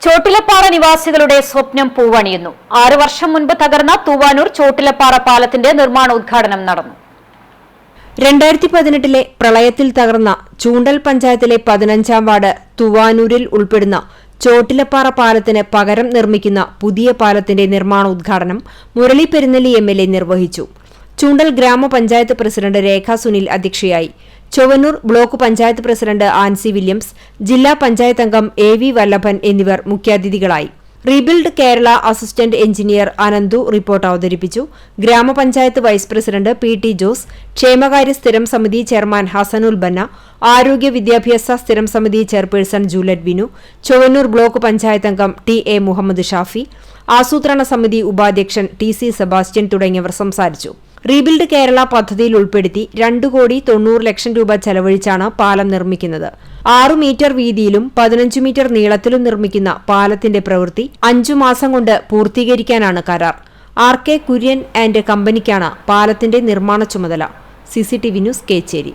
ചോട്ടിലപ്പാറ നിവാസികളുടെ സ്വപ്നം പൂവണിയുന്നു. 6 വർഷം മുൻപ് തകർന്ന തൂവാനൂർ ചോട്ടിലപ്പാറ പാലത്തിന്റെ നിർമ്മാണോദ്ഘാടനം നടന്നു. 2018 പ്രളയത്തിൽ തകർന്ന ചൂണ്ടൽ പഞ്ചായത്തിലെ 15-ാം വാർഡ് തൂവാനൂരിൽ ഉൾപ്പെടുന്ന ചോട്ടിലപ്പാറ പാലത്തിന് പകരം നിർമ്മിക്കുന്ന പുതിയ പാലത്തിന്റെ നിർമ്മാണോദ്ഘാടനം മുരളി പെരുന്നെല്ലി MLA നിർവഹിച്ചു. ചൂണ്ടൽ ഗ്രാമപഞ്ചായത്ത് പ്രസിഡന്റ് രേഖ സുനിൽ അധ്യക്ഷയായി. Chowwannur block panchayat president Ancy Williams, ജില്ലാ പഞ്ചായത്ത് അംഗം AV വല്ലഭൻ എന്നിവർ മുഖ്യാതിഥികളായി. Rebuild Kerala assistant engineer Ananthu report അവതരിപ്പിച്ചു. ഗ്രാമപഞ്ചായത്ത് വൈസ് പ്രസിഡന്റ് PT ജോസ്, ക്ഷേമകാര്യ സ്ഥിരം സമിതി ചെയർമാൻ ഹസനുൽ ബന്ന, ആരോഗ്യ വിദ്യാഭ്യാസ സ്ഥിരം സമിതി chairperson Juliet Vinu, Chowwannur block panchayat അംഗം TA മുഹമ്മദ് ഷാഫി, ആസൂത്രണ സമിതി ഉപാധ്യക്ഷൻ TC സെബാസ്റ്റ്യൻ തുടങ്ങിയവർ സംസാരിച്ചു. റീബിൽഡ് കേരള പദ്ധതിയിൽ ഉൾപ്പെടുത്തി 2,90,00,000 രൂപ ചെലവഴിച്ചാണ് പാലം നിർമ്മിക്കുന്നത്. 6 മീറ്റർ വീതിയിലും 15 മീറ്റർ നീളത്തിലും നിർമ്മിക്കുന്ന പാലത്തിന്റെ പ്രവൃത്തി 5 മാസം കൊണ്ട് പൂർത്തീകരിക്കാനാണ് കരാർ. RK കുര്യൻ ആൻഡ് കമ്പനിക്കാണ് പാലത്തിന്റെ നിർമ്മാണ ചുമതല. CCTV news, Kecheri.